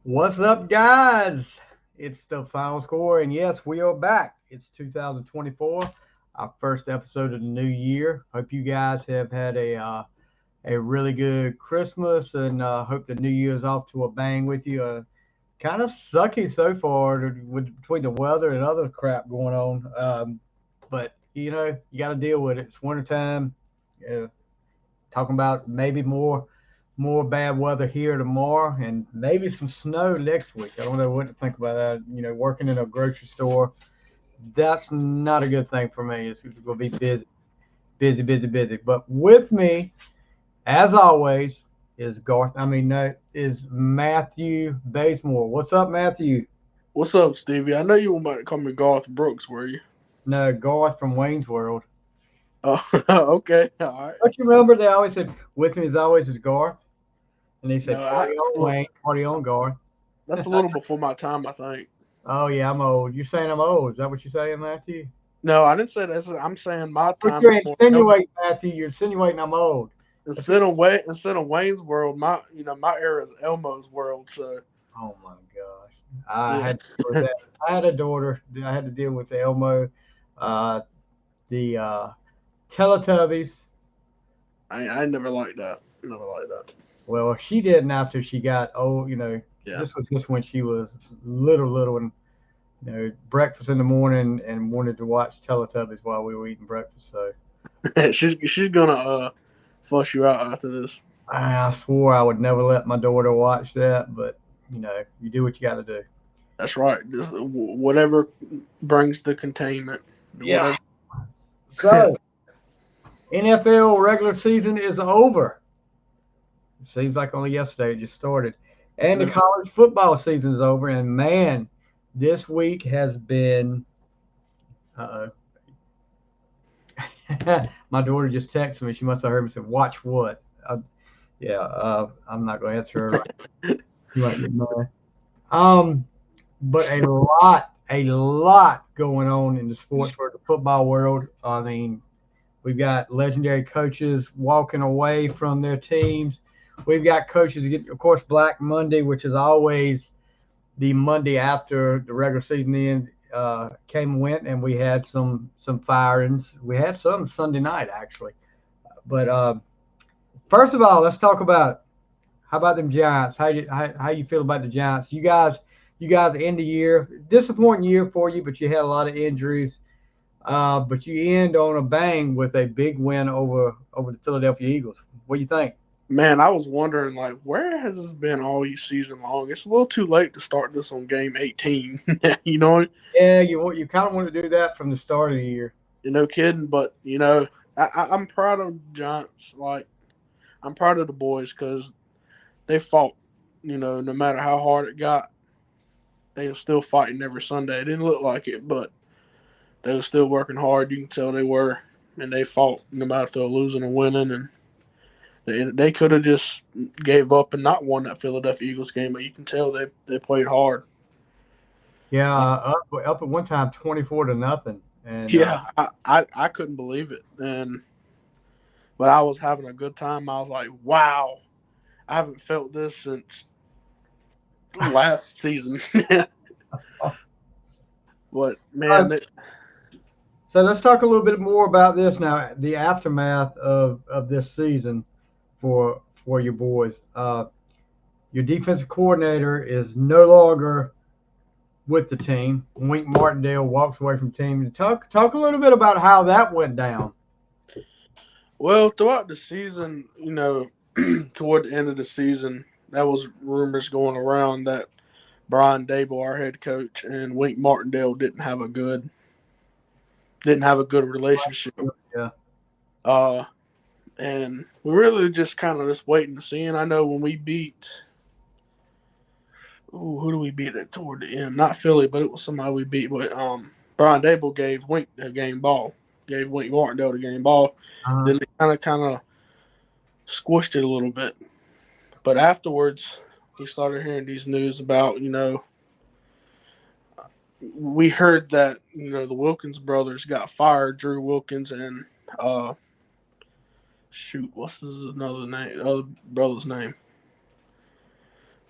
What's up, guys? It's the final score, and yes, we are back. It's 2024, our first episode of the new year. Hope you guys have had a really good Christmas, and hope the new year is off to a bang with you. Kind of sucky so far between the weather and other crap going on, but you got to deal with it. It's wintertime. Uh, Talking about maybe more bad weather here tomorrow and maybe some snow next week. I don't know what to think about that. Working in a grocery store, that's not a good thing for me. It's going to be busy, busy, busy, busy. But with me, as always, is Garth. I mean, no, is Matthew Bazemore. What's up, Matthew? What's up, Stevie? I know you were about to call me Garth Brooks, were you? No, Garth from Wayne's World. Oh, okay, all right. Don't you remember they always said with me as always is Garth, and they said No, I party on look. Wayne, party on Garth. That's a little before my time, I think. Oh yeah, I'm old. You're saying I'm old? Is that what you're saying, Matthew? No, I didn't say that. I'm saying my What time you're before nobody. insinuating, Matthew? You're insinuating I'm old. That's what. Instead of Wayne's World, my era is Elmo's World. So Oh my gosh, I yeah, had to deal with that. I had a daughter. I had to deal with Elmo, uh, the Teletubbies. I never liked that. Never liked that. Well, she didn't after she got old. Yeah, This was just when she was little, and breakfast in the morning and wanted to watch Teletubbies while we were eating breakfast. So she's gonna fuss you out after this. I swore I would never let my daughter watch that, but you do what you got to do. That's right. Just whatever brings the containment. Yeah. Whatever. So NFL regular season is over. It seems like only yesterday it just started, and the college football season is over. And man, this week has been. Uh oh. My daughter just texted me. She must have heard me say, "Watch what?" Yeah. I'm not going to answer her. You might get mad. Um, but a lot going on in the sports world, the football world. I mean, we've got legendary coaches walking away from their teams. We've got coaches, of course, Black Monday, which is always the Monday after the regular season end, came and went, and we had some firings. We had some Sunday night actually. But first of all, let's talk about how about them Giants? How you feel about the Giants? You guys end the year disappointing year for you, but you had a lot of injuries. But you end on a bang with a big win over the Philadelphia Eagles. What do you think? Man, I was wondering, like, where has this been all season long? It's a little too late to start this on game 18. you know, Yeah, you kind of want to do that from the start of the year. no kidding. But I'm proud of Giants. Like, I'm proud of the boys because they fought. No matter how hard it got, they were still fighting every Sunday. It didn't look like it, but they were still working hard. You can tell they were, and they fought no matter if they were losing or winning. And they could have just gave up and not won that Philadelphia Eagles game, but you can tell they played hard. Yeah, up at one time 24-0, and Yeah, I couldn't believe it, and but I was having a good time. I was like, wow, I haven't felt this since last season. But uh, man, so let's talk a little bit more about this now. The aftermath of this season for your boys. Your defensive coordinator is no longer with the team. Wink Martindale walks away from the team. Talk a little bit about how that went down. well, throughout the season, toward the end of the season, that was rumors going around that Brian Dable, our head coach, and Wink Martindale didn't have a good relationship. Yeah. Uh, and we really just kind of just waiting to see. And I know when we beat, who do we beat it toward the end? Not Philly, but it was somebody we beat. But Brian Dable gave Wink the game ball, gave Wink Martindale the game ball. Uh-huh. Then they kind of squished it a little bit. But afterwards, we started hearing these news about we heard that the Wilkins brothers got fired, Drew Wilkins and uh shoot, what's his another name? Other brother's name?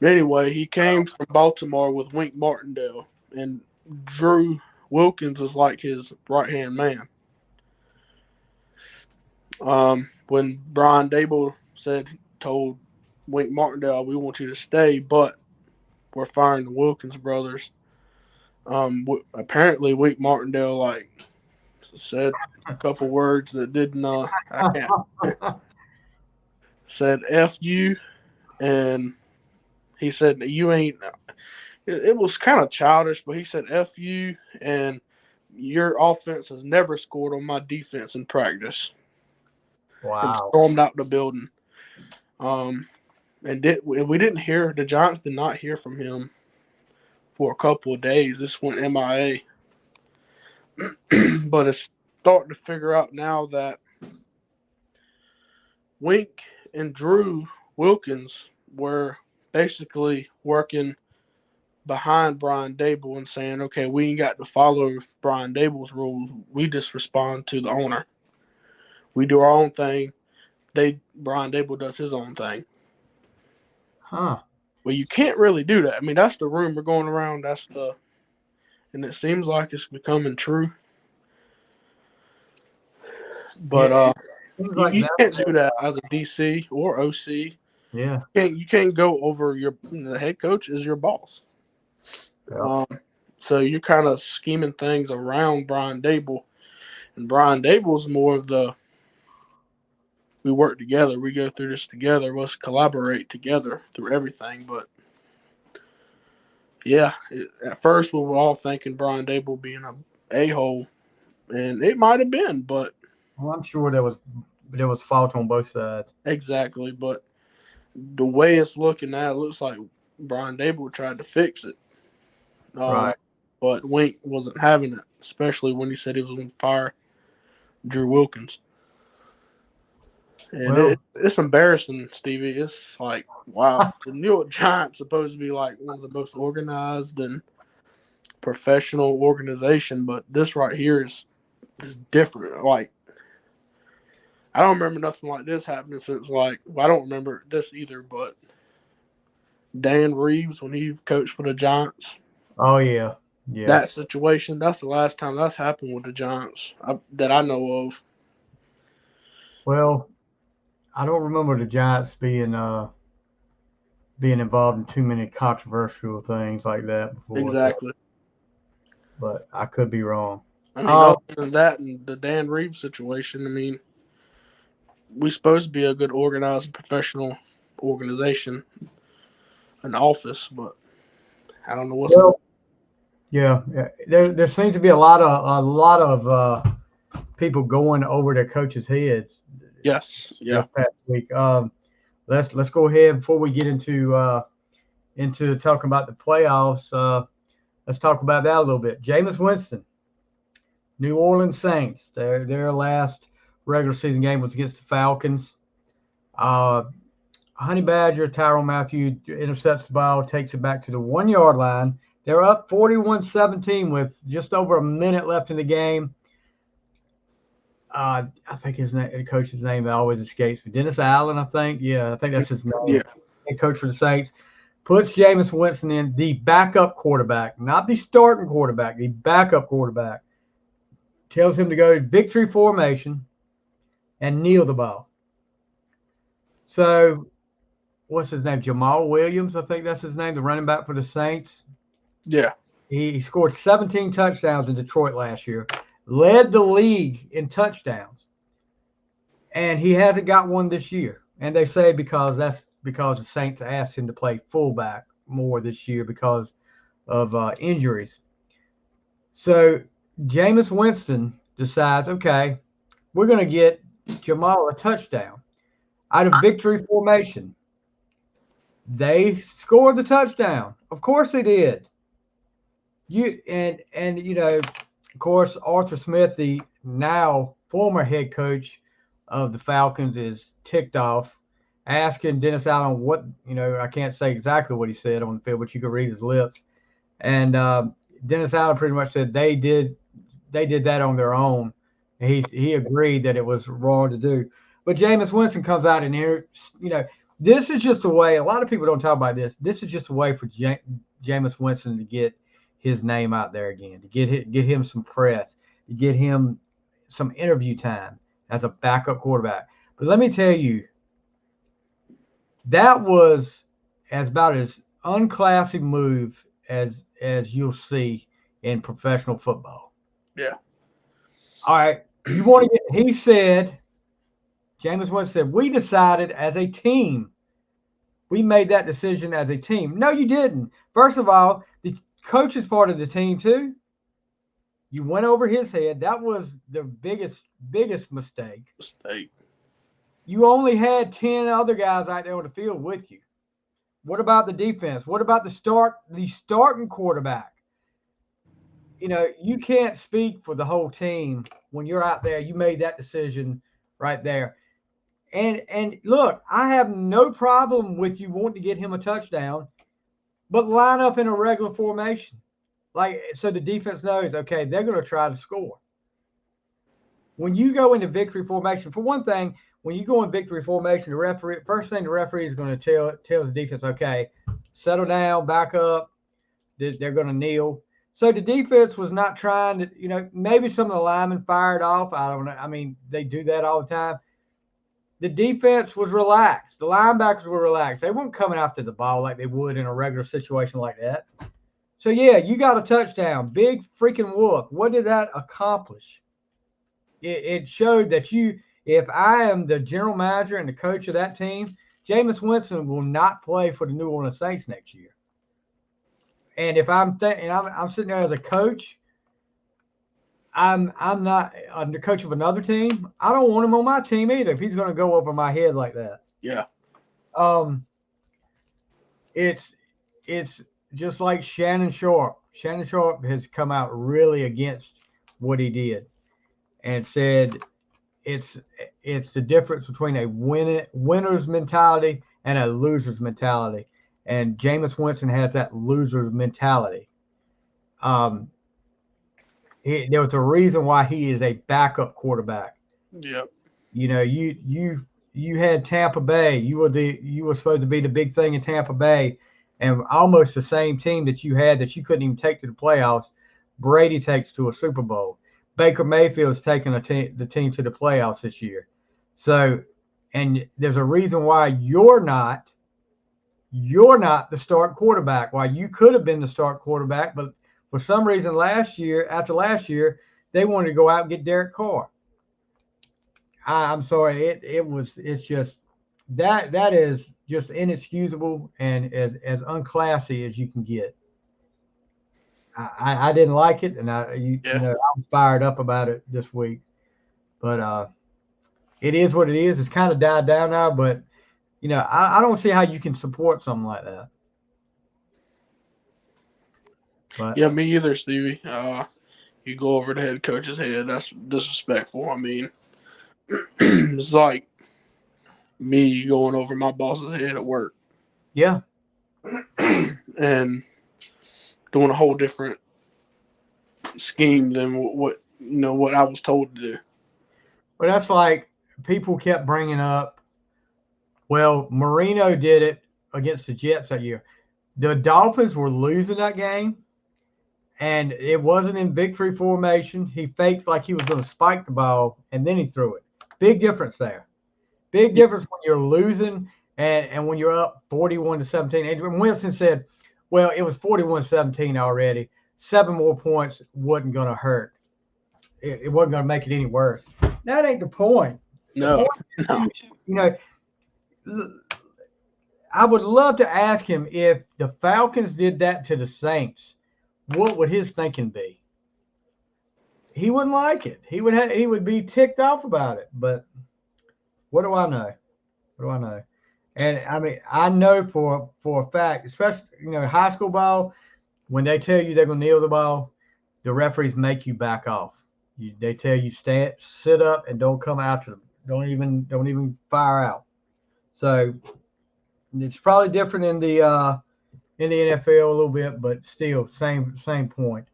Anyway, he came from Baltimore with Wink Martindale, and Drew Wilkins is like his right-hand man. When Brian Dable told Wink Martindale, we want you to stay, but we're firing the Wilkins brothers. Apparently Wink Martindale said a couple words that didn't. I can't. Said "F you," and he said that you ain't. It was kind of childish, but he said "F you," and your offense has never scored on my defense in practice. Wow. And stormed out the building. And we didn't hear, the Giants did not hear from him for a couple of days. This went MIA. But it's starting to figure out now that Wink and Drew Wilkins were basically working behind Brian Dable and saying, okay, we ain't got to follow Brian Dable's rules. We just respond to the owner. We do our own thing. Brian Dable does his own thing. Huh. Well, you can't really do that. I mean, that's the rumor going around. And it seems like it's becoming true. But you can't do that as a DC or OC. Yeah. You can't go over the head coach is your boss. Yeah. So you're kind of scheming things around Brian Dable. And Brian Dable's more of we work together. We go through this together. Let's collaborate together through everything. But, yeah, at first we were all thinking Brian Dable being an a-hole, and it might have been, but. Well, I'm sure there was fault on both sides. Exactly, but the way it's looking now, it looks like Brian Dable tried to fix it. Right. But Wink wasn't having it, especially when he said he was going to fire Drew Wilkins. And it's embarrassing, Stevie. It's like, wow. The New York Giants supposed to be like one of the most organized and professional organization, but this right here is different. Like, I don't remember nothing like this happening since I don't remember this either, but Dan Reeves, when he coached for the Giants. Oh, yeah. Yeah. That situation, that's the last time that's happened with the Giants that I know of. Well, I don't remember the Giants being involved in too many controversial things like that before. Exactly. But I could be wrong. I mean, other than that and the Dan Reeves situation, I mean, we're supposed to be a good organized and professional organization, an office, but I don't know what's. Well, yeah, there seems to be a lot of people going over their coaches' heads. Yes. Yeah. This past week. Let's go ahead before we get into talking about the playoffs. Let's talk about that a little bit. Jameis Winston, New Orleans Saints. Their last regular season game was against the Falcons. Honey Badger, Tyrann Mathieu intercepts the ball, takes it back to the 1 yard line. They're up 41-17 with just over a minute left in the game. I think the coach's name always escapes me. Dennis Allen, I think. Yeah, I think that's his name. Yeah. Head coach for the Saints. Puts Jameis Winston in, the backup quarterback, not the starting quarterback, the backup quarterback. Tells him to go to victory formation and kneel the ball. So, what's his name? Jamal Williams, I think that's his name, the running back for the Saints. Yeah. He scored 17 touchdowns in Detroit last year. Led the league in touchdowns, and he hasn't got one this year. And they say because the Saints asked him to play fullback more this year because of injuries. So Jameis Winston decides, okay, we're going to get Jamal a touchdown out of victory formation. They scored the touchdown. Of course they did. Of course, Arthur Smith, the now former head coach of the Falcons, is ticked off, asking Dennis Allen what, I can't say exactly what he said on the field, but you can read his lips. And Dennis Allen pretty much said they did that on their own. He agreed that it was wrong to do. But Jameis Winston comes out and here, This is just a way. A lot of people don't talk about this. This is just a way for Jameis Winston to get his name out there again, to get him some press, to get him some interview time as a backup quarterback. But let me tell you, that was about as unclassy move as you'll see in professional football. Yeah. All right. You want to get? He said. Jameis Winston said, we decided as a team. We made that decision as a team. No, you didn't. First of all, the coach is part of the team too. You went over his head. That was the biggest mistake. You only had 10 other guys out there on the field with you. What about the defense? What about the starting quarterback? You know, you can't speak for the whole team when you're out there. You made that decision right there. And look, I have no problem with you wanting to get him a touchdown, but line up in a regular formation. Like, so the defense knows, okay, they're going to try to score. When you go into victory formation, for one thing, when you go in victory formation, first thing the referee is going to tell the defense, okay, settle down, back up. They're going to kneel. So the defense was not trying to, you know, maybe some of the linemen fired off. I don't know. I mean, they do that all the time. The defense was relaxed. The linebackers were relaxed. They weren't coming after the ball like they would in a regular situation like that. So, yeah, you got a touchdown. Big freaking whoop. What did that accomplish? It showed that if I am the general manager and the coach of that team, Jameis Winston will not play for the New Orleans Saints next year. And if I'm sitting there as a coach, I'm not the coach of another team. I don't want him on my team either if he's going to go over my head like that. Yeah. It's just like Shannon Sharpe. Shannon Sharpe has come out really against what he did and said it's the difference between a winner's mentality and a loser's mentality. And Jameis Winston has that loser's mentality. There was a reason why he is a backup quarterback. Yep. You know, you had Tampa Bay. You were supposed to be the big thing in Tampa Bay, and almost the same team that you had that you couldn't even take to the playoffs. Brady takes to a Super Bowl. Baker Mayfield's taking the team to the playoffs this year. So, and there's a reason why you're not the start quarterback. Why you could have been the start quarterback, but for some reason after last year, they wanted to go out and get Derek Carr. I'm sorry. It's just that is just inexcusable and as unclassy as you can get. I didn't like it, and I was fired up about it this week. But it is what it is. It's kind of died down now, but you know, I don't see how you can support something like that. But, yeah, me either, Stevie. You go over the head coach's head. That's disrespectful. I mean, it's like me going over my boss's head at work. Yeah. And doing a whole different scheme than what I was told to do. But that's like people kept bringing up, well, Marino did it against the Jets that year. The Dolphins were losing that game, and it wasn't in victory formation. He faked like he was going to spike the ball, and then he threw it. Big difference there. Big difference when you're losing and when you're up 41-17. And Winston said, well, it was 41-17 already. 7 more points wasn't going to hurt. It wasn't going to make it any worse. That ain't the point. No. You know, I would love to ask him if the Falcons did that to the Saints, what would his thinking be? He wouldn't like it. He would be ticked off about it. But what do I know? What do I know? And I mean, I know for a fact, especially high school ball, when they tell you they're gonna kneel the ball, the referees make you back off. They tell you sit up, and don't come after them. Don't even fire out. So it's probably different in the NFL a little bit, but still same point.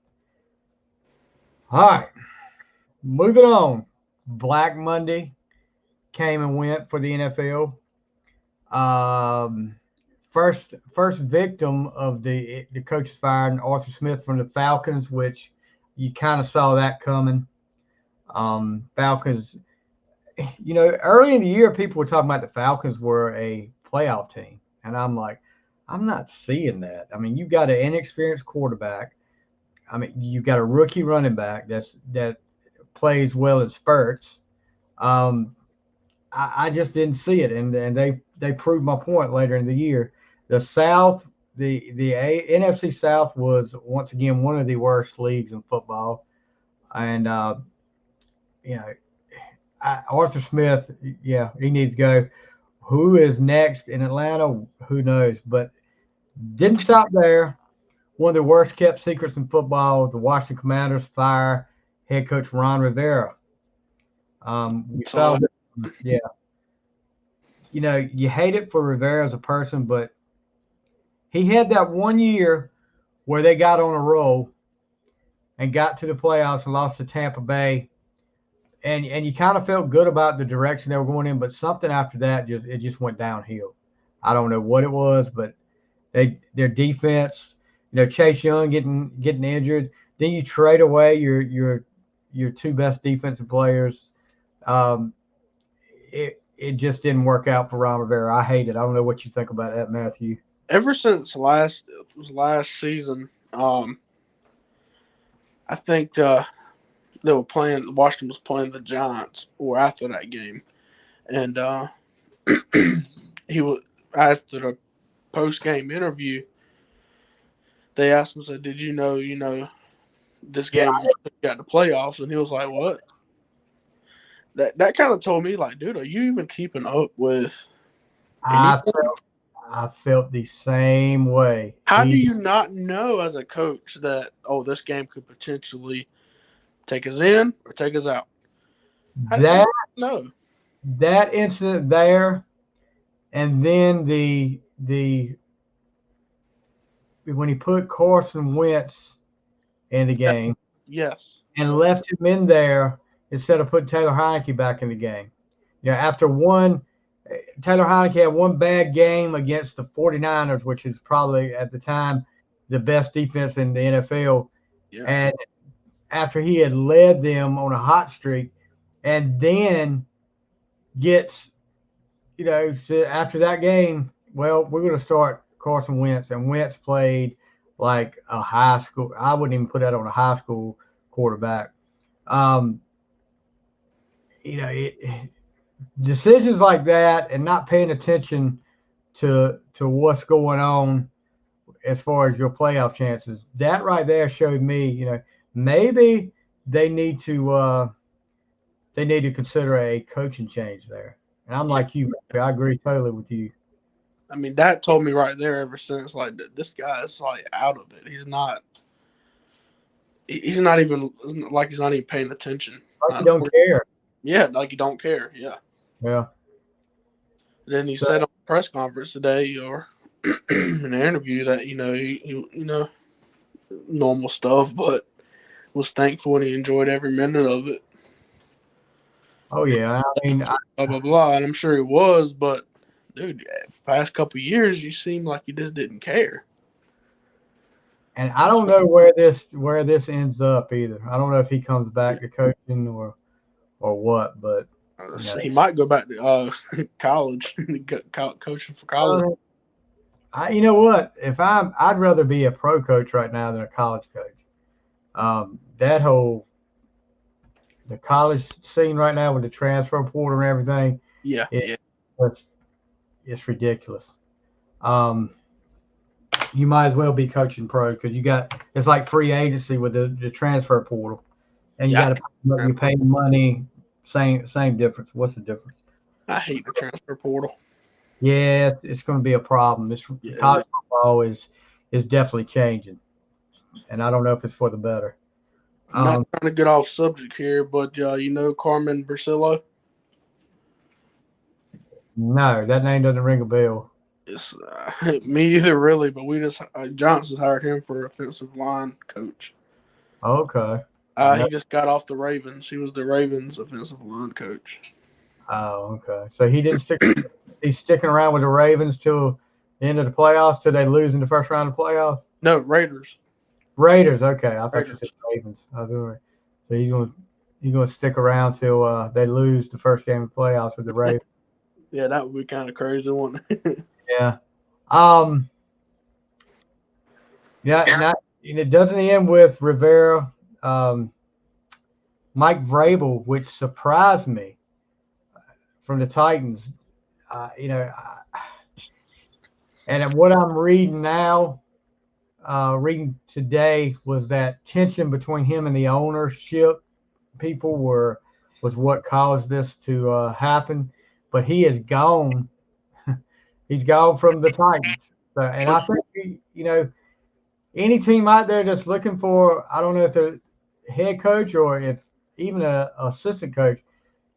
All right, moving on. Black Monday came and went for the NFL. First victim of the coach's firing, Arthur Smith from the Falcons, which you kind of saw that coming. Falcons, early in the year, people were talking about the Falcons were a playoff team, and I'm like, I'm not seeing that. I mean, you've got an inexperienced quarterback. I mean, you've got a rookie running back that plays well in spurts. Um, I just didn't see it, and they proved my point later in the year. The South, NFC South was once again one of the worst leagues in football, and you know Arthur Smith, yeah, he needs to go. Who is next in Atlanta? Who knows? But didn't stop there. One of the worst kept secrets in football: the Washington Commanders fire head coach Ron Rivera. We saw, yeah. You hate it for Rivera as a person, but he had that one year where they got on a roll and got to the playoffs and lost to Tampa Bay, and you kind of felt good about the direction they were going in, but something after that just went downhill. I don't know what it was, but their defense, Chase Young getting injured, then you trade away your two best defensive players. It just didn't work out for Ron Rivera. I hate it. I don't know what you think about that, Matthew. Ever since last season, I think they were playing. Washington was playing the Giants, or after that game, and he was after the post-game interview. They asked him, said, "Did you know, this game got the playoffs?" And he was like, "What?" That kind of told me, like, dude, are you even keeping up with? I felt the same way. How do you not know as a coach that, this game could potentially take us in or take us out? How do you know? That incident there, and then the when he put Carson Wentz in the game, yes, and left him in there instead of putting Taylor Heinicke back in the game. After Taylor Heinicke had one bad game against the 49ers, which is probably at the time the best defense in the NFL. Yeah. And after he had led them on a hot streak, and then gets, after that game, well, we're going to start Carson Wentz, and Wentz played like a high school. I wouldn't even put that on a high school quarterback. Decisions like that and not paying attention to what's going on as far as your playoff chances, that right there showed me, maybe they need to consider a coaching change there. And I'm like you, I agree totally with you. I mean, that told me right there ever since, like, this guy is, like, out of it. He's not even, like, he's not even paying attention. Like, you don't care. Yeah, like you don't care. Yeah. Yeah. Then he said on the press conference today, or in an interview, that he normal stuff, but was thankful and he enjoyed every minute of it. Oh yeah, I mean, blah blah blah, and I'm sure he was, but dude, the past couple of years, you seem like you just didn't care. And I don't know where this ends up either. I don't know if he comes back to coaching or what, but he might go back to college, coaching for college. You know what? I'd rather be a pro coach right now than a college coach. The college scene right now with the transfer portal and everything. Yeah, it's ridiculous. You might as well be coaching pro because it's like free agency with the transfer portal, and you got to you pay money. Same difference. What's the difference? I hate the transfer portal. Yeah, it's going to be a problem. College football is definitely changing, and I don't know if it's for the better. I'm not trying to get off subject here, but Carmen Bursillo? No, that name doesn't ring a bell. It's me either, really. But we just Johnson hired him for offensive line coach. Okay. He just got off the Ravens. He was the Ravens offensive line coach. Oh, okay. So he didn't stick with the he's sticking around with the Ravens till the end of the playoffs, till they lose in the first round of the playoffs? No, Raiders. Raiders. Okay, I thought you Raiders. said Ravens. I was doing so he's gonna stick around till they lose the first game of the playoffs with the Ravens. Yeah, that would be kind of crazy, wouldn't it? Yeah. It doesn't end with Rivera. Mike Vrabel, which surprised me from the Titans. And what I'm reading now, reading today, was that tension between him and the ownership people was what caused this to happen. But he is gone. He's gone from the Titans. So, and I think any team out there that's looking for, I don't know if they're head coach or if even a assistant coach,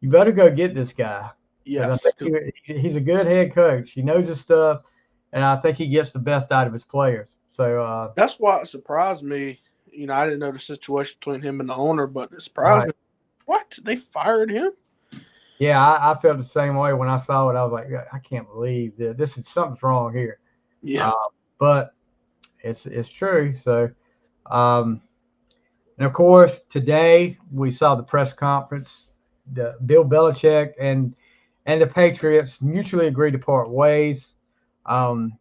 you better go get this guy. Yes. I think he's a good head coach. He knows his stuff, and I think he gets the best out of his players. So that's why it surprised me. I didn't know the situation between him and the owner, but it surprised me. What? They fired him? Yeah, I felt the same way when I saw it. I was like, I can't believe this. Something's wrong here. Yeah. But it's true. So, and of course, today we saw the press conference. Bill Belichick and the Patriots mutually agreed to part ways. Arguably,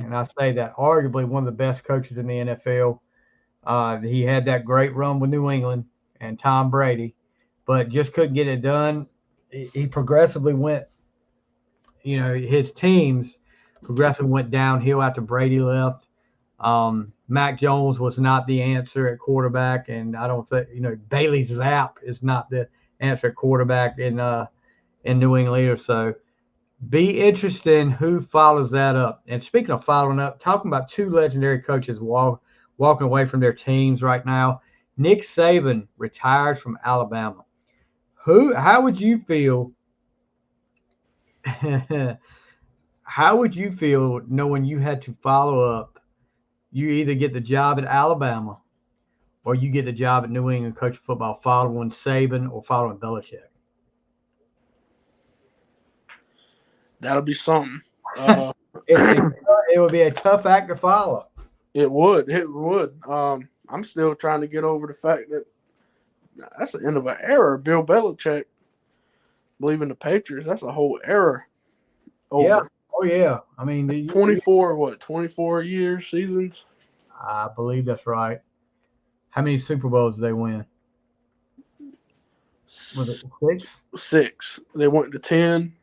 and I say that arguably, one of the best coaches in the NFL. He had that great run with New England and Tom Brady, but just couldn't get it done. He progressively went, his teams progressively went downhill after Brady left. Mac Jones was not the answer at quarterback, and I don't think Bailey Zapp is not the answer at quarterback in New England either. So be interesting who follows that up. And speaking of following up, talking about two legendary coaches walking away from their teams right now. Nick Saban retires from Alabama. How would you feel? How would you feel knowing you had to follow up? You either get the job at Alabama or you get the job at New England coaching football following Saban or following Belichick. That'll be something. It would be a tough act to follow. It would. I'm still trying to get over the fact that that's the end of an era. Bill Belichick leaving the Patriots, that's a whole era. Over. Yeah. Oh, yeah. I mean, 24 years, seasons? I believe that's right. How many Super Bowls did they win? Was it 6? 6. They went to 10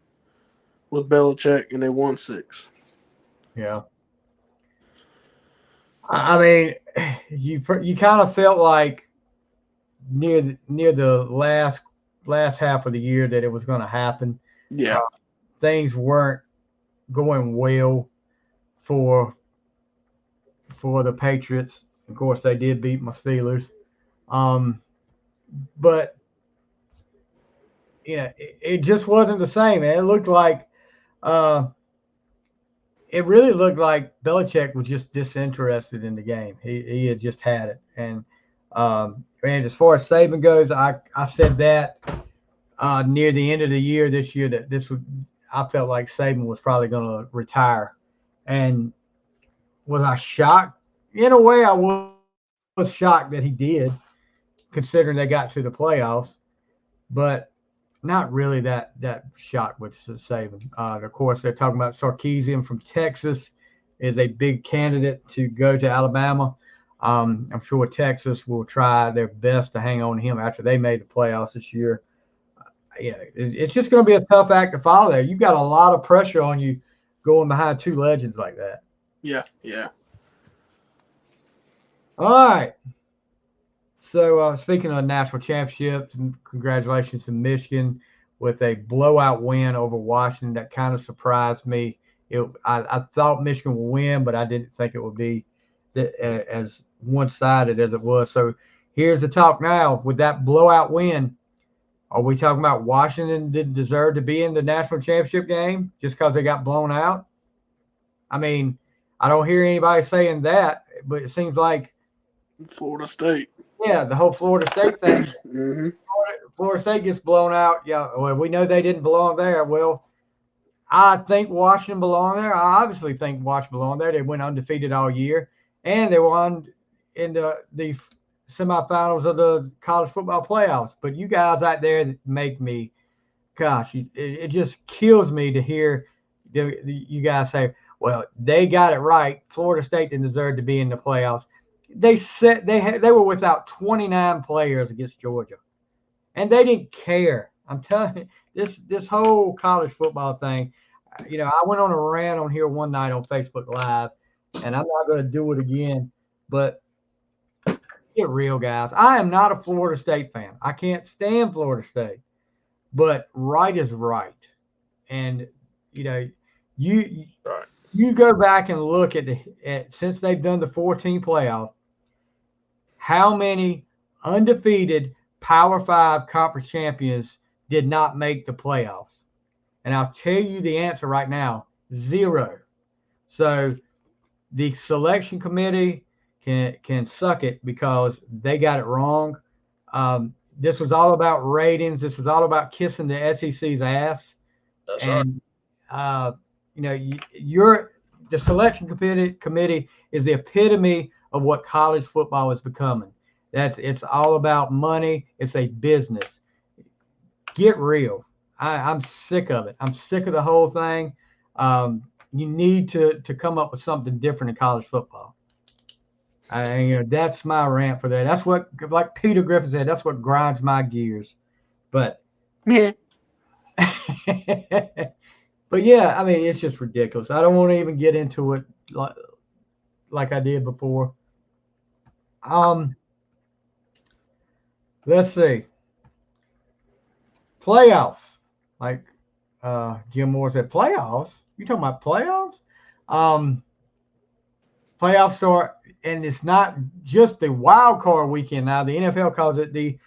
with Belichick, and they won 6. Yeah. I mean, you kind of felt like near the last half of the year that it was going to happen. Yeah. Things weren't going well for the Patriots. Of course, they did beat my Steelers. But it just wasn't the same, man. It looked like it really looked like Belichick was just disinterested in the game. He had just had it. And as far as Saban goes, I said that near the end of the year this year that I felt like Saban was probably going to retire. And was I shocked? In a way, I was shocked that he did, considering they got to the playoffs. But not really that shocked with Saban. Of course, they're talking about Sarkisian from Texas is a big candidate to go to Alabama. I'm sure Texas will try their best to hang on to him after they made the playoffs this year. It's just going to be a tough act to follow there. You've got a lot of pressure on you going behind two legends like that. Yeah. All right. So speaking of national championships, congratulations to Michigan with a blowout win over Washington. That kind of surprised me. I thought Michigan would win, but I didn't think it would be as one-sided as it was. So here's the talk now. With that blowout win, are we talking about Washington didn't deserve to be in the national championship game just because they got blown out? I mean, I don't hear anybody saying that, but it seems like Florida State. Yeah, the whole Florida State thing. Mm-hmm. Florida State gets blown out. Yeah, well, we know they didn't belong there. Well, I think Washington belonged there. I obviously think Washington belonged there. They went undefeated all year, and they won in the semifinals of the college football playoffs. But you guys out there make me, gosh, it just kills me to hear you guys say, well, they got it right. Florida State didn't deserve to be in the playoffs. They were without 29 players against Georgia, and they didn't care. I'm telling you, this whole college football thing. I went on a rant on here one night on Facebook Live, and I'm not going to do it again. But get real, guys. I am not a Florida State fan. I can't stand Florida State, but right is right, and you go back and look at since they've done the 14 playoff, how many undefeated Power 5 conference champions did not make the playoffs? And I'll tell you the answer right now, 0. So the selection committee can suck it because they got it wrong. This was all about ratings. This was all about kissing the SEC's ass. That's and the selection committee is the epitome of what college football is becoming. It's all about money. It's a business. Get real. I'm sick of it. I'm sick of the whole thing. You need to come up with something different in college football. That's my rant for that. That's what, like Peter Griffin said, that's what grinds my gears. But yeah. But yeah, I mean, it's just ridiculous. I don't want to even get into it like I did before. Let's see. Playoffs. Like Jim Moore said, playoffs? You talking about playoffs? Playoffs start, and it's not just the wild card weekend now. The NFL calls it the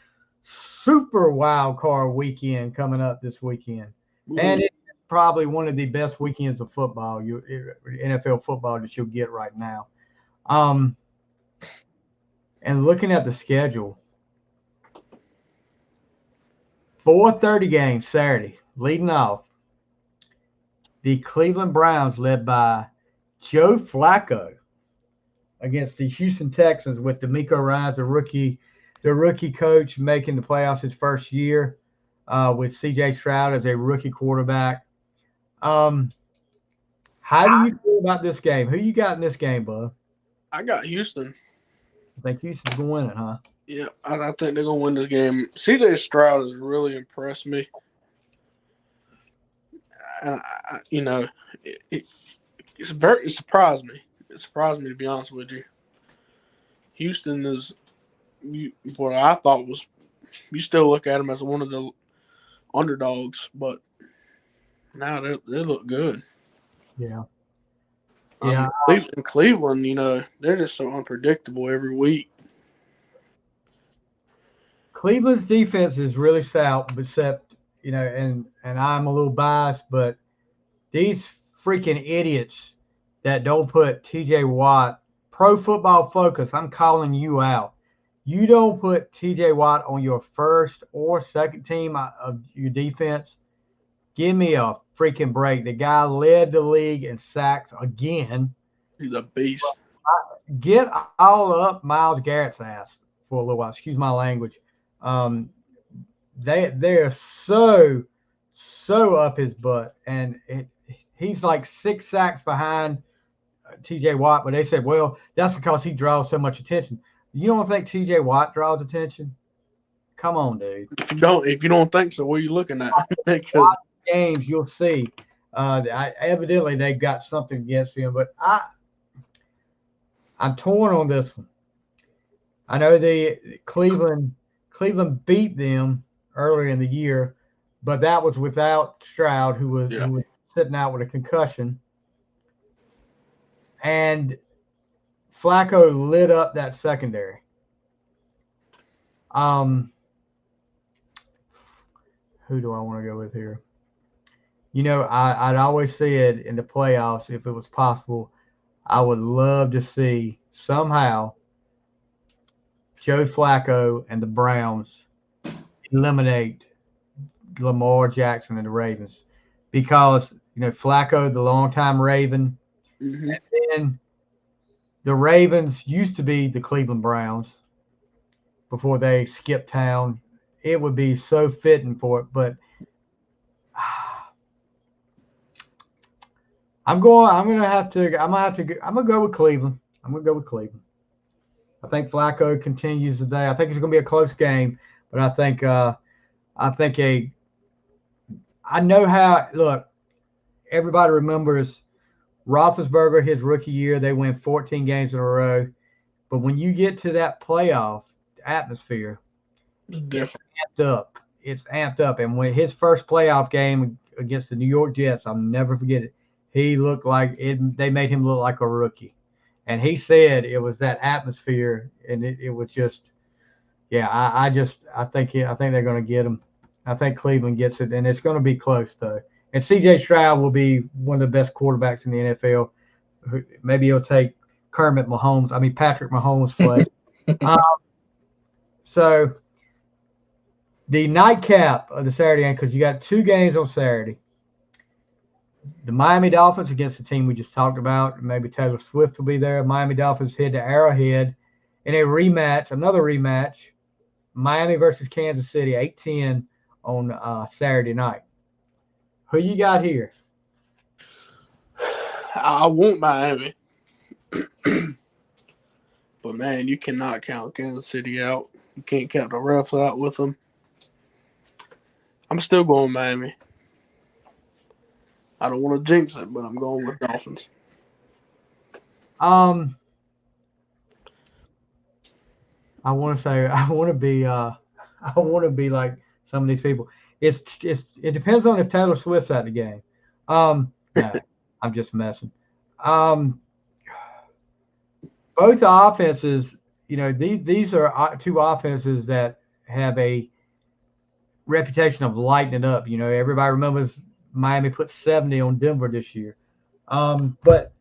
super wild card weekend coming up this weekend. Ooh. And it's probably one of the best weekends of football, NFL football, that you'll get right now. And looking at the schedule, 4:30 games Saturday, leading off. The Cleveland Browns, led by Joe Flacco, against the Houston Texans with DeMeco Ryans, the rookie coach, making the playoffs his first year, with C.J. Stroud as a rookie quarterback. How do you feel about this game? Who you got in this game, bud? I got Houston. I think Houston's going to win it, huh? Yeah, I think they're going to win this game. C.J. Stroud has really impressed me. And it surprised me. It surprised me, to be honest with you. Houston is what I thought was. You still look at them as one of the underdogs, but now they look good. Yeah. Yeah. In Cleveland, they're just so unpredictable every week. Cleveland's defense is really stout, except and I'm a little biased, but these freaking idiots that don't put TJ Watt, Pro Football Focus, I'm calling you out. You don't put TJ Watt on your first or second team of your defense. Give me a freaking break. The guy led the league in sacks again. He's a beast. Get all up Myles Garrett's ass for a little while. Excuse my language. They're so up his butt, and he's like 6 sacks behind TJ Watt, but they said, well, that's because he draws so much attention. You don't think TJ Watt draws attention? Come on, dude. If you don't think so, what are you looking at? Because games you'll see. Evidently they've got something against him, but I'm torn on this one. I know the Cleveland beat them earlier in the year, but that was without Stroud, who was sitting out with a concussion. And Flacco lit up that secondary. Who do I want to go with here? I'd always said in the playoffs, if it was possible, I would love to see somehow Joe Flacco and the Browns eliminate Lamar Jackson and the Ravens because, Flacco, the longtime Raven, Mm-hmm. and then the Ravens used to be the Cleveland Browns before they skipped town. It would be so fitting for it, but I'm gonna go with Cleveland. I'm gonna go with Cleveland. I think Flacco continues today. I think it's gonna be a close game, but I think I know how. Look, everybody remembers Roethlisberger, his rookie year. They win 14 games in a row, but when you get to that playoff atmosphere, It's different. It's amped up. And when his first playoff game against the New York Jets, I'll never forget it. He looked like it. They made him look like a rookie, and he said it was that atmosphere, and it was just, yeah. I think they're going to get him. I think Cleveland gets it, and it's going to be close though. And C.J. Stroud will be one of the best quarterbacks in the NFL. Maybe he'll take Patrick Mahomes' place. So the nightcap of the Saturday game, because you got two games on Saturday. The Miami Dolphins against the team we just talked about. Maybe Taylor Swift will be there. Miami Dolphins head to Arrowhead in another rematch. Miami versus Kansas City, 8-10 on Saturday night. Who you got here? I want Miami. But, man, you cannot count Kansas City out. You can't count the refs out with them. I'm still going Miami. I don't want to jinx it, but I'm going with Dolphins. I want to be like some of these people. It depends on if Taylor Swift's at the game. No, I'm just messing. Both offenses, these are two offenses that have a reputation of lighting it up. Everybody remembers Miami put 70 on Denver this year. But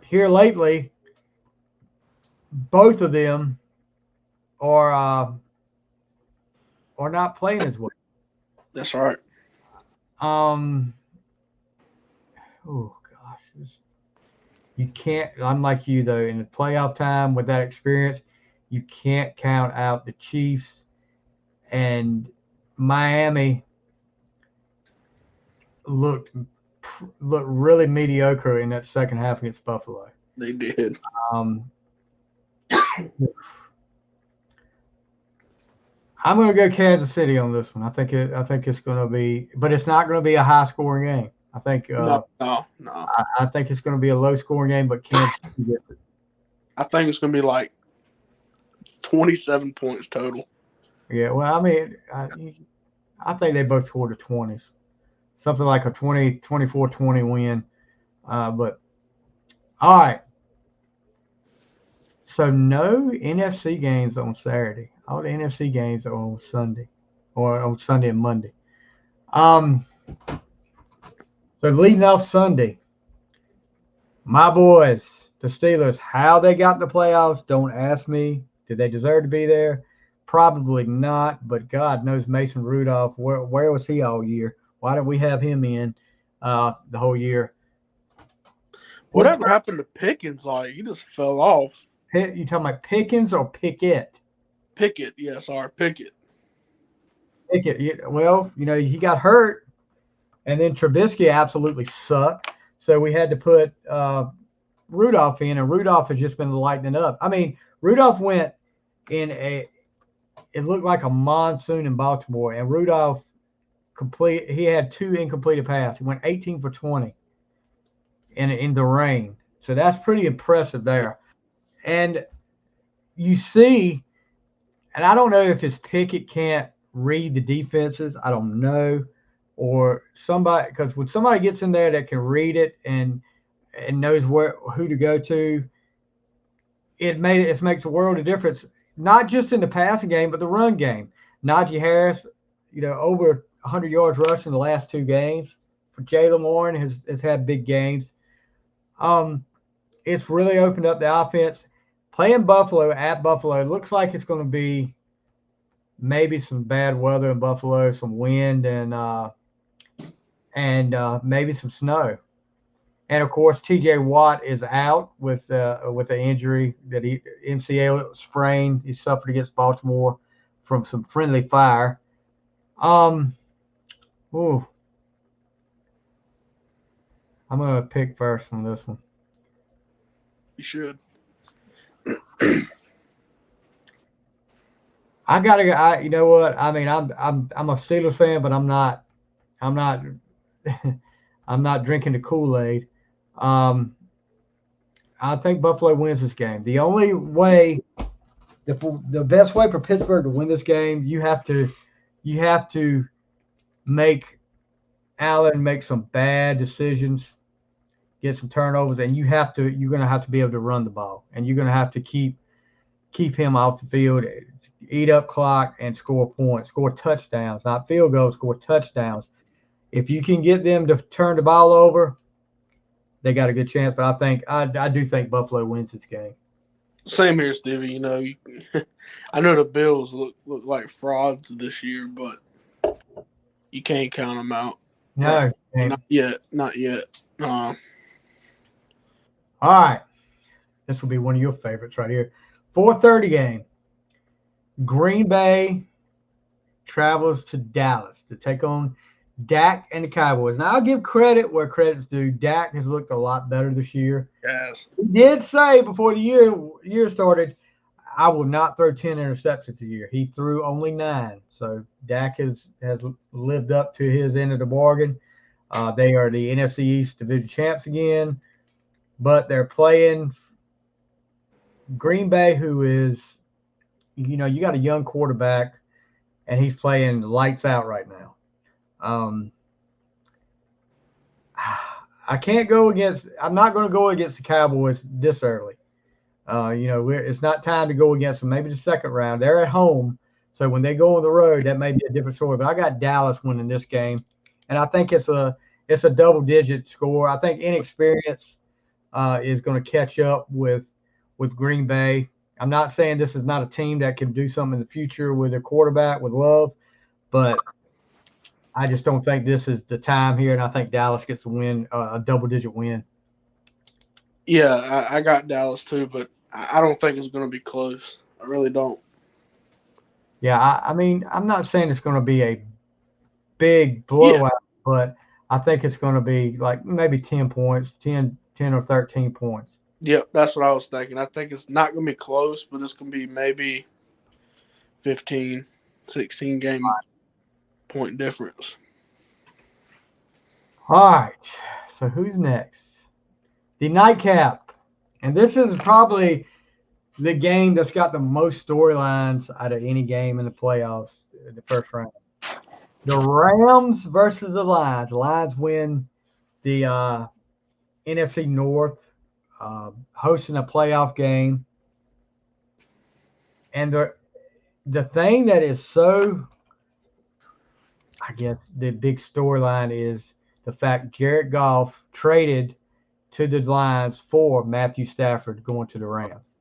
here lately, both of them are not playing as well. That's right. Oh gosh, you can't. I'm like you though. In the playoff time with that experience, you can't count out the Chiefs and Miami. Looked really mediocre in that second half against Buffalo. They did. I'm going to go Kansas City on this one. I think it's going to be, but it's not going to be a high scoring game. I think No. I think it's going to be a low scoring game, but Kansas City gets it. I think it's going to be like 27 points total. Yeah, well, I mean, I think they both scored the 20s. Something like a 24-20 win. But all right. So no NFC games on Saturday. All the NFC games are on Sunday, or on Sunday and Monday. So leading off Sunday, my boys, the Steelers, how they got in the playoffs, don't ask me. Did they deserve to be there? Probably not, but God knows Mason Rudolph, where was he all year? Why didn't we have him in the whole year? Whatever happened to Pickens? Like, he just fell off. You talking about Pickens or Pickett? Pickett, yeah, sorry, Pickett. Pickett, well, he got hurt, and then Trubisky absolutely sucked. So we had to put Rudolph in, and Rudolph has just been lighting up. I mean, Rudolph went in it looked like a monsoon in Baltimore, and Rudolph he had 2 incompleted passes. He went 18 for 20 in the rain. So that's pretty impressive there. And you see, and I don't know if it's Pickett can't read the defenses. I don't know. Or somebody, because when somebody gets in there that can read it and knows who to go to, it makes a world of difference, not just in the passing game, but the run game. Najee Harris, over 100 yards rushing the last 2 games. Jaylen Warren has had big games. It's really opened up the offense. Playing Buffalo at Buffalo looks like it's going to be maybe some bad weather in Buffalo, some wind, and maybe some snow. And of course, T.J. Watt is out with an injury that he MCL sprain he suffered against Baltimore from some friendly fire. Ooh, I'm gonna pick first on this one. You should. I gotta. You know what? I mean, I'm a Steelers fan, but I'm not. I'm not. I'm not drinking the Kool-Aid. Um, I think Buffalo wins this game. The only way, the best way for Pittsburgh to win this game, you have to make Allen make some bad decisions, get some turnovers, and you're going to have to be able to run the ball, and you're going to have to keep him off the field, eat up clock, and score points, score touchdowns, not field goals, score touchdowns. If you can get them to turn the ball over, they got a good chance. But I do think Buffalo wins this game. Same here, Stevie. You know, I know the Bills look like frauds this year, but you can't count them out. No, not yet. Not yet. All right, this will be one of your favorites right here. 4:30 game. Green Bay travels to Dallas to take on Dak and the Cowboys. Now, I'll give credit where credit's due. Dak has looked a lot better this year. Yes. He did say before the year started, I will not throw 10 interceptions a year. He threw only 9. So Dak has lived up to his end of the bargain. They are the NFC East division champs again, but they're playing Green Bay, who is, you got a young quarterback, and he's playing lights out right now. I'm not going to go against the Cowboys this early. It's not time to go against them. Maybe the second round. They're at home, so when they go on the road, that may be a different story. But I got Dallas winning this game, and I think it's a double-digit score. I think inexperience is going to catch up with Green Bay. I'm not saying this is not a team that can do something in the future with their quarterback, with Love, but I just don't think this is the time here, and I think Dallas gets a win, a double-digit win. Yeah, I got Dallas too, but I don't think it's going to be close. I really don't. Yeah, I mean, I'm not saying it's going to be a big blowout, but I think it's going to be like maybe 10 points, 10 or 13 points. Yep, that's what I was thinking. I think it's not going to be close, but it's going to be maybe 15, 16 game point difference. All right, so who's next? The nightcap. And this is probably the game that's got the most storylines out of any game in the playoffs in the first round. The Rams versus the Lions. The Lions win the NFC North, hosting a playoff game. And the thing that is so, I guess, the big storyline is the fact Jared Goff traded to the Lions for Matthew Stafford going to the Rams.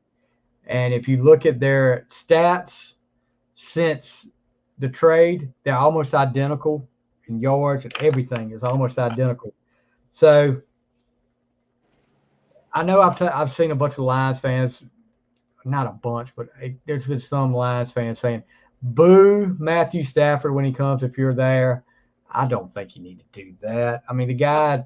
And if you look at their stats since the trade, they're almost identical in yards, and everything is almost identical. So I know I've seen a bunch of Lions fans, not a bunch, but there's been some Lions fans saying, boo Matthew Stafford when he comes if you're there. I don't think you need to do that. I mean, the guy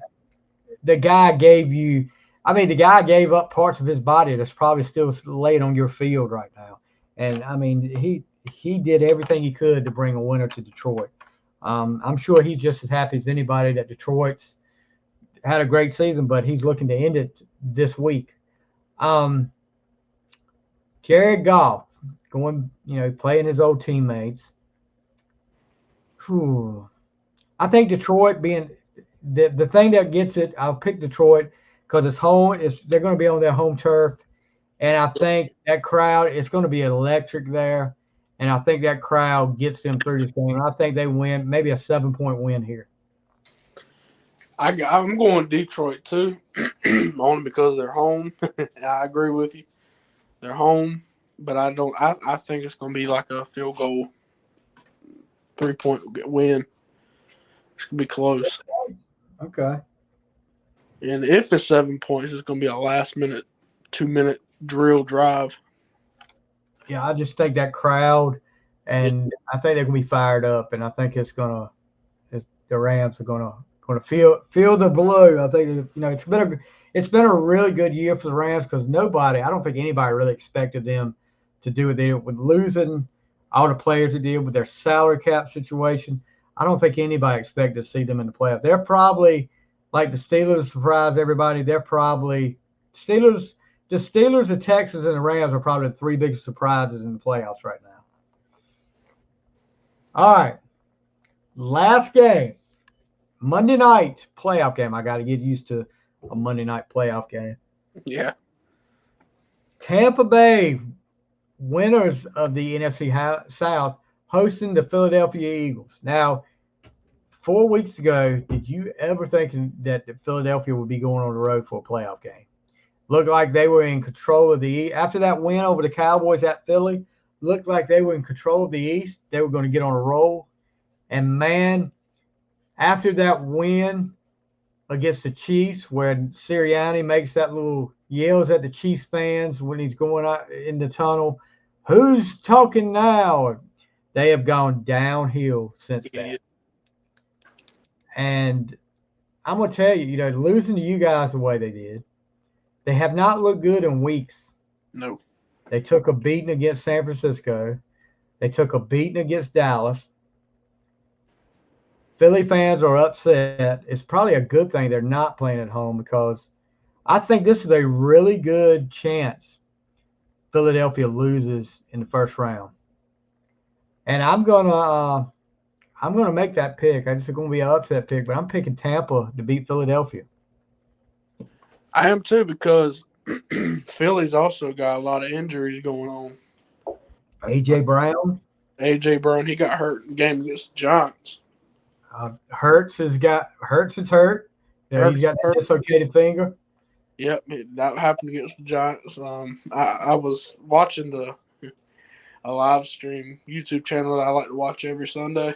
gave up parts of his body that's probably still laid on your field right now. And, I mean, he did everything he could to bring a winner to Detroit. I'm sure he's just as happy as anybody that Detroit's had a great season, but he's looking to end it this week. Jared Goff going, playing his old teammates. Whew. I think Detroit being the thing that gets it, I'll pick Detroit because it's home. They're going to be on their home turf, and I think that crowd, it's going to be electric there, and I think that crowd gets them through this game. I think they win, maybe a 7-point win here. I'm going Detroit too, only because they're home. I agree with you. They're home, but I think it's going to be like a field goal 3-point win. It's gonna be close. Okay. And if it's 7 points, it's gonna be a last minute, 2-minute drill drive. Yeah, I just think that crowd, and I think they're gonna be fired up, and I think the Rams are gonna feel the blue. I think it's been a really good year for the Rams because I don't think anybody really expected them to do what they did with losing all the players they did with their salary cap situation. I don't think anybody expected to see them in the playoffs. They're probably like the Steelers surprised everybody. They're probably Steelers. The Steelers, the Texans, and the Rams are probably the three biggest surprises in the playoffs right now. All right. Last game. Monday night playoff game. I got to get used to a Monday night playoff game. Yeah. Tampa Bay, winners of the NFC South, hosting the Philadelphia Eagles. Now, 4 weeks ago, did you ever think that Philadelphia would be going on the road for a playoff game? Looked like they were in control of the East. After that win over the Cowboys at Philly, looked like they were in control of the East. They were going to get on a roll. And, man, after that win against the Chiefs, where Sirianni makes that little yells at the Chiefs fans when he's going out in the tunnel, who's talking now? They have gone downhill since then. And I'm going to tell you, losing to you guys the way they did, they have not looked good in weeks. No. They took a beating against San Francisco. They took a beating against Dallas. Philly fans are upset. It's probably a good thing they're not playing at home because I think this is a really good chance Philadelphia loses in the first round. And I'm gonna make that pick. It's going to be an upset pick, but I'm picking Tampa to beat Philadelphia. I am too because Philly's also got a lot of injuries going on. A.J. Brown, he got hurt in the game against the Giants. Hurts is hurt. He's got a dislocated finger. Yep, that happened against the Giants. I was watching a live stream YouTube channel that I like to watch every Sunday.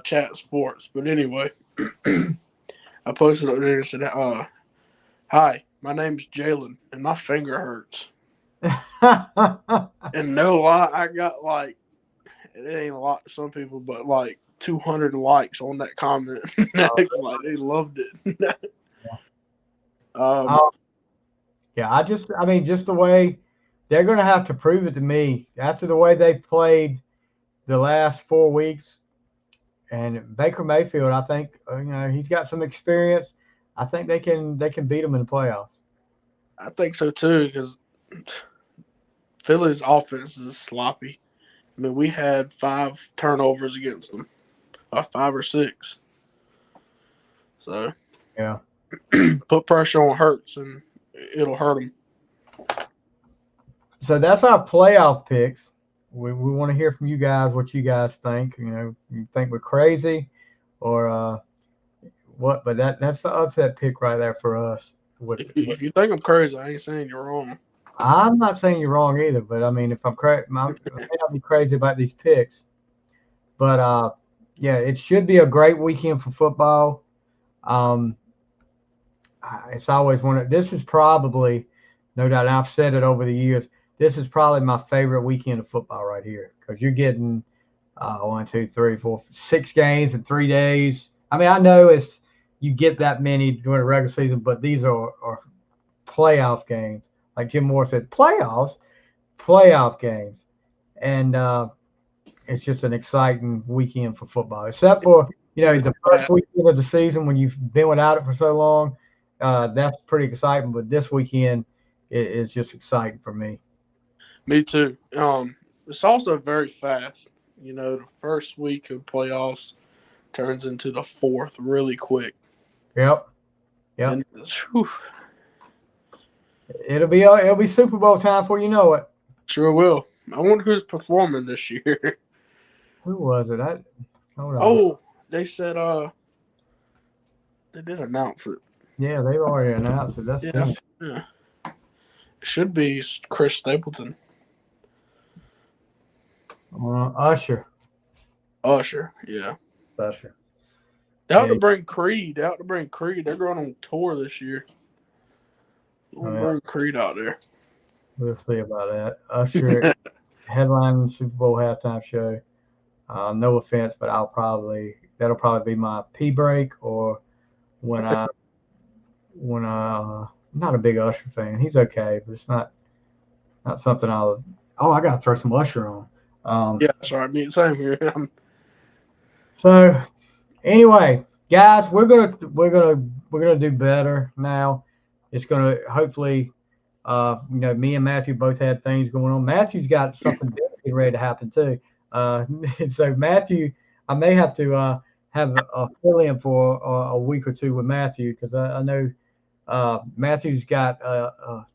Chat Sports. But anyway, I posted up there and said, "Hi, my name's Jalen, and my finger hurts." And no lie, I got it ain't a lot to some people, but 200 likes on that comment. They loved it. Just the way they're going to have to prove it to me after the way they played the last 4 weeks. And Baker Mayfield, I think, he's got some experience. I think they can beat them in the playoffs. I think so too because Philly's offense is sloppy. I mean, we had 5 turnovers against them, 5 or 6. So yeah, put pressure on Hurts and it'll hurt them. So that's our playoff picks. We want to hear from you guys what you guys think. You think we're crazy or what? But that's the upset pick right there for us. If you think I'm crazy, I ain't saying you're wrong. I'm not saying you're wrong either. But I mean, if I'm crazy, I may not be crazy about these picks. But it should be a great weekend for football. It's always this is probably, no doubt, and I've said it over the years, this is probably my favorite weekend of football right here because you're getting 1, 2, 3, 4, 6 games in 3 days. I mean, I know you get that many during the regular season, but these are playoff games. Like Jim Moore said, playoff games. And it's just an exciting weekend for football, except for, the first weekend of the season when you've been without it for so long. That's pretty exciting, but this weekend is just exciting for me. Me too. It's also very fast. The first week of playoffs turns into the fourth really quick. Yep. And, it'll be Super Bowl time before you know it. Sure will. I wonder who's performing this year. Who was it? Hold on. Oh, they said they did announce it. Yeah, they've already announced it. That's yeah. It should be Chris Stapleton. Usher. Usher, yeah. Usher. They ought to bring Creed. They're going on tour this year. We'll bring Creed out there. We'll see about that. Usher headline Super Bowl halftime show. No offense, but that'll probably be my pee break or when I'm not a big Usher fan. He's okay, but it's not something I gotta throw some Usher on. Yeah, that's right. Me, same here. So anyway, guys, we're gonna do better now. It's gonna hopefully, me and Matthew both had things going on. Matthew's got something big getting ready to happen too. So Matthew, I may have to have a fill in for a week or two with Matthew because I know Matthew's got a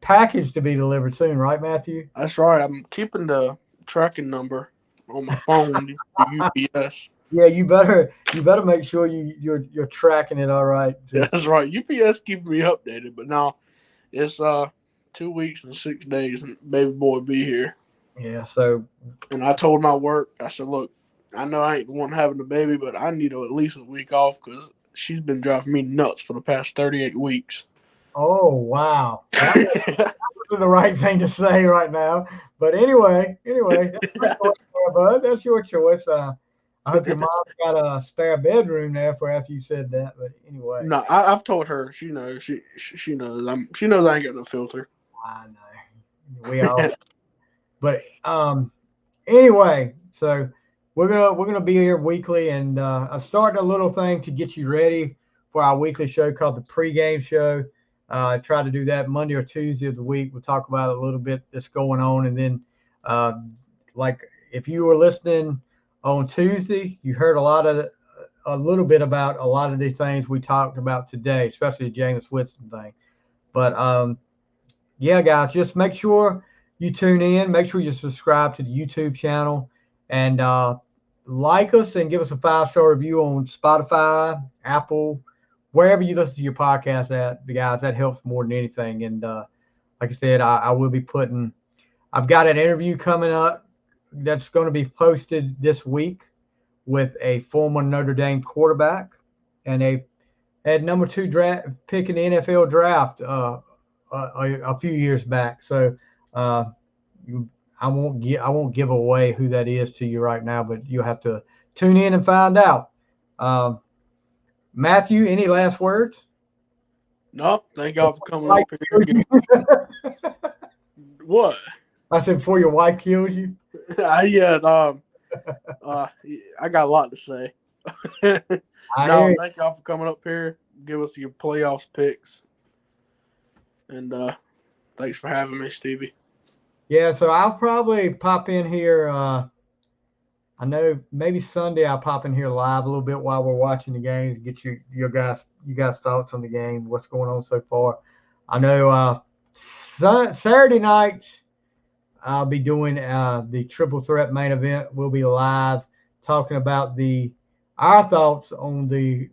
package to be delivered soon, right, Matthew? That's right. I'm keeping the tracking number on my phone, the UPS. Yeah, you better make sure you're tracking it all right. Yeah, that's right. UPS keeping me updated, but now it's 2 weeks and 6 days, and baby boy be here. Yeah. So. And I told my work, I said, look, I know I ain't the one having the baby, but I need at least a week off because she's been driving me nuts for the past 38 weeks. Oh wow, that was the right thing to say right now. But anyway, that's your choice. I hope your mom's got a spare bedroom there for after you said that. But anyway, no, I've told her. She knows. She knows. She knows I ain't got no filter. I know. We all. But anyway, so we're gonna be here weekly, and I'm starting a little thing to get you ready for our weekly show called the pregame show. I try to do that Monday or Tuesday of the week. We'll talk about a little bit that's going on, and then like if you were listening on Tuesday, you heard a little bit about a lot of these things we talked about today, especially the Jameis Winston thing. But yeah, guys, just make sure you tune in. Make sure you subscribe to the YouTube channel and like us and give us a 5-star review on Spotify, Apple, wherever you listen to your podcast at, guys. That helps more than anything. And like I said, I will be I've got an interview coming up that's going to be posted this week with a former Notre Dame quarterback and had number 2 draft pick in the NFL draft a few years back. So I won't give away who that is to you right now, but you'll have to tune in and find out. Matthew, any last words? No, thank y'all for coming up here. What? I said before your wife kills you. Yeah, I got a lot to say. No, thank y'all for coming up here. Give us your playoffs picks, and thanks for having me, Stevie. Yeah, so I'll probably pop in here. I know maybe Sunday I'll pop in here live a little bit while we're watching the games, get you guys thoughts on the game, what's going on so far. I know Saturday nights I'll be doing the Triple Threat main event. We'll be live talking about our thoughts on the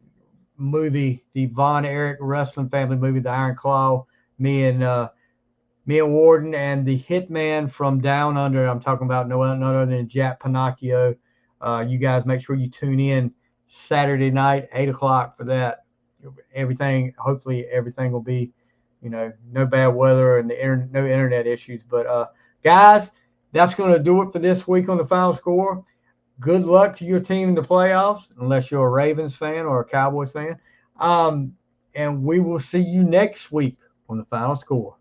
movie, the Von Erich wrestling family movie, The Iron Claw. Me and Warden and the Hitman from Down Under. I'm talking about no other than Jack Pinocchio. You guys make sure you tune in Saturday night, 8:00 for that. Hopefully everything will be, no bad weather and no internet issues. But guys, that's going to do it for this week on the Final Score. Good luck to your team in the playoffs, unless you're a Ravens fan or a Cowboys fan. And we will see you next week on the Final Score.